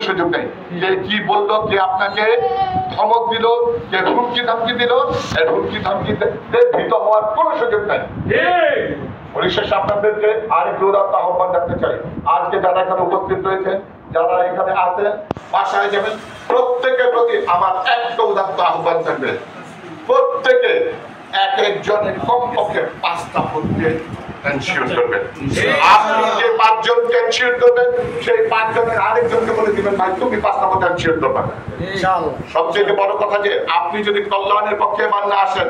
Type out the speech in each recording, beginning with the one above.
সুযোগ নেই। কে কি বললো, কে আপনাকে ধমক দিল, কে হুমকি ধমকি দিল, এই হুমকি ধমকিতে ভীত হওয়ার কোনো সুযোগ নেই। পরিশেষে আপনাদেরকে আরেকটু উদাত্ত আহ্বান রাখতে চাই, আজকে যারা এখানে উপস্থিত রয়েছেন, যারা এখানে আছেন, বাসায় যাবেন, প্রত্যেকের প্রতি আমার একটা উদাত্ত আহ্বান থাকবে, প্রত্যেকে এক একজনের কমপক্ষে 5টা ভোটকে এনশিওর করবেন। আপনি যে 5 জনকে এনশিওর করবেন, সেই 5 জনের আরেকজনকে বলে দিবেন, ভাই তুমি 5টা ভোট এনশিওর করবে। সবচেয়ে বড় কথা যে আপনি যদি কল্যাণের পক্ষে এবার না আসেন,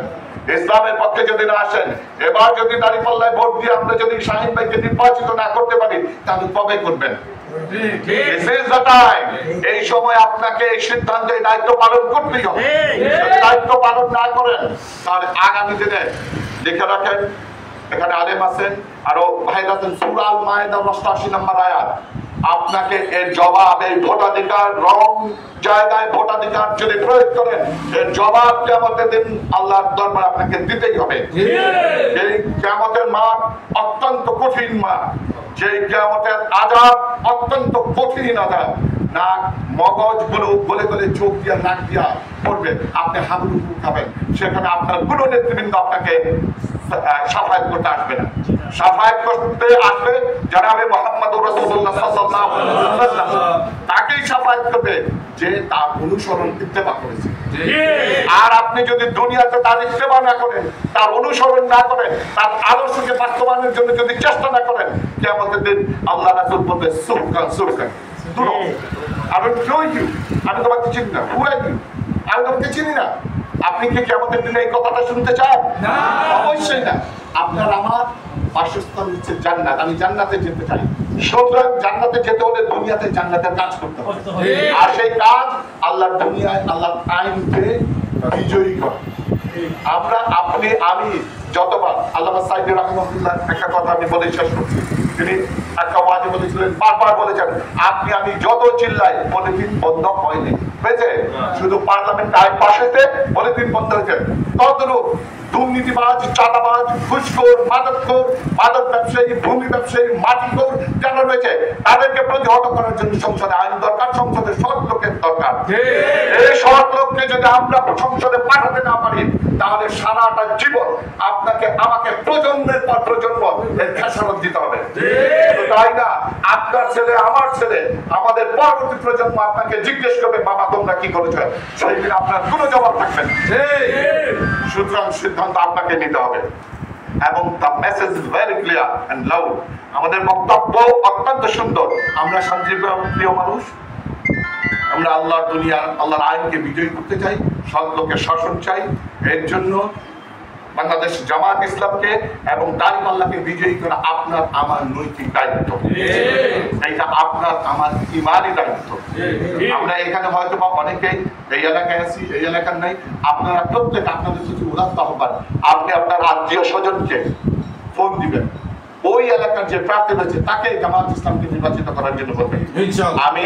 ইসলামের পক্ষে যদি না আসেন, এবার যদি দাঁড়িপাল্লায় ভোট দিয়ে আমরা যদি শাহীন ভাইকে নির্বাচিত না করতে পারি, তাহলে কবে করবেন? এই সময় আপনাকে এই সিদ্ধান্তে দায়িত্ব পালন করতেই হবে। যদি দায়িত্ব পালন না করেন, তাহলে আগামী দিনে লিখে রাখেন, এখানে আলেম আছেন, আরো ভাইরা আছেন, সূরা আল মায়েদা ৮৮ নম্বর আয়াত, আপনাকে এর জবাব, এই ভোটাধিকার রং জায়গায় ভোটাধিকার যদি প্রয়োগ করেন, এর জবাব কিয়ামতের দিন আল্লাহর দরবারে আপনাকে দিতেই হবে। এই কিয়ামতের মাঠ অত্যন্ত কঠিন মাঠ, যে কিয়ামতের আযাব অত্যন্ত কঠিন আযাব, নাক মগজ গুলো গলে গলে চোখ দিয়া নাক দিয়া পড়বে, আপনি হাবুডুবু খাবেন, সেখানে আপনার কোনো নেতৃবৃন্দ আপনাকে সাফায়াত করতে আসবে না। সাফায়াত করতে আসবে জনাবে মুহাম্মদুর রাসূলুল্লাহ সাল্লাল্লাহু আলাইহি ওয়াসাল্লাম, তাকেই সাফায়াত করবে যে তার অনুসরণ ইত্তেবা করেছে। আর আপনি যদি দুনিয়াতে তার ইত্তেবা না করেন, তার অনুসরণ না করেন, তার আদর্শকে বাস্তবায়নের জন্য যদি চেষ্টা না করেন, কিয়ামতের দিন আল্লাহ রাসূল বলবে সুবহান সুবহান, আমি তোমাকে চিনি না, আমি তোমাকে চিনি না। আপনি কি কিয়ামতের দিনে এই কথাটা শুনতে চান? অবশ্যই না। আপনার আমার বাসস্থান হচ্ছে জান্নাত, আমি জান্নাতে যেতে চাই। সুতরাং জান্নাতে যেতে হলে দুনিয়াতে জান্নাতের কাজ করতে হবে, আর সেই কাজ আল্লাহর দুনিয়ায় আল্লাহর আইনকে বিজয়ী করা। আমরা, আপনি, আমি যতবার, আল্লামা সাইদি রাহমাতুল্লাহ একটা কথা আমি বলে শেষ করছি, তিনি একটা ওয়াজে বলেছিলেন, বারবার বলেছেন, আপনি আমি যত চিল্লাই পলিথিন বন্ধ হয়নি, বুঝেছে? শুধু পার্লামেন্ট আইন পাশেতে পলিথিন বন্ধ হয়েছে। তদ্রূপ দুর্নীতিবাজ, চাঁদাবাজ, ঘুষখোর, মাদকখোর, মাদক ব্যবসায়ী, ভূমি ব্যবসায়ী, মাটিখোর যারা রয়েছে, তাদেরকে প্রতিহত করার জন্য সংসদে আইন দরকার, সংসদে সৎ লোকের দরকার। এই সৎ লোককে যদি আমরা সংসদে পাঠাতে না পারি, তাহলে সারাটা জীবন আপনাকে আমাকে প্রজন্মের পর প্রজন্ম এর খেসারত দিতে হবে। তাই না, আপনার ছেলে, আমার ছেলে, আমাদের পরবর্তী প্রজন্ম আপনাকে জিজ্ঞেস করবে, বাবা তোমরা কি করেছো, সেই দিন আপনার কোনো জবাব থাকবে না। সুতরাং সিদ্ধান্ত আপনাকে নিতে হবে, এবং the message is very clear and loud. আমাদের বক্তব্য অত্যন্ত সুন্দর। আমরা শান্তিপ্রিয় মানুষ, আমরা আল্লাহর দুনিয়া, আল্লাহর আইনকে বিজয়ী করতে চাই, সৎ লোকের শাসন চাই। এর জন্য বাংলাদেশ জামাত ইসলামকে এবং দাঁড়িপাল্লাকে বিজয়ী করা আপনার আমার নৈতিক দায়িত্ব, এইটা আপনার আমার ইমানি দায়িত্ব। আমরা এখানে হয়তো বা অনেকেই এই এলাকায় আছি, এই এলাকার নাই, আপনারা প্রত্যেক, আপনাদের কিছু উদাত্ত আহ্বান, আপনি আপনার আত্মীয় স্বজনকে ফোন দিবেন, ওই এলাকার যে প্রার্থী রয়েছে তাকে জামাত ইসলামকে নির্বাচিত করার জন্য বলবেন। আমি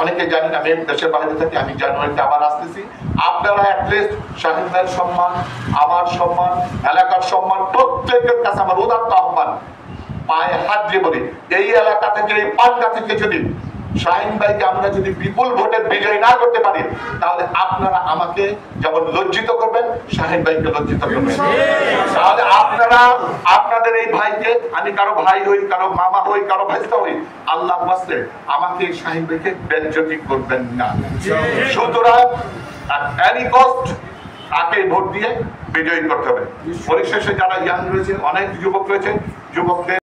অনেকে জানেন আমি দেশের বাইরে থেকে, আমি জানুয়ারিতে আবার আসতেছি। আপনারা অ্যাটলিস্ট শাহীন ভাইয়ের সম্মান, আমার সম্মান, এলাকার সম্মান, প্রত্যেকের কাছে আমার উদাত্ত আহ্বান, পায়ে হাত দিয়ে বলি, এই এলাকা থেকে, এই পান্ডা থেকে যদি শাহীন ভাইকে আমরা যদি বিপুল ভোটে বিজয় না করতে পারি, তাহলে আপনারা আমাকে যেমন লজ্জিত করবেন, শাহীন ভাইকে লজ্জিত করবেন। তাহলে আপনারা আপনাদের এই ভাইকে, আমি কারো ভাই হই, কারো মামা হই, কারো ভাইস্তা হই, আল্লাহর ওয়াস্তে আমাকে শাহীন ভাইকে বেজ্জতি করবেন না। সুতরাং এনি কস্ট তাকে ভোট দিয়ে বিজয়ী করতে হবে। পরিশেষে যারা ইয়াং রয়েছে, অনেক যুবক রয়েছে, যুবকদের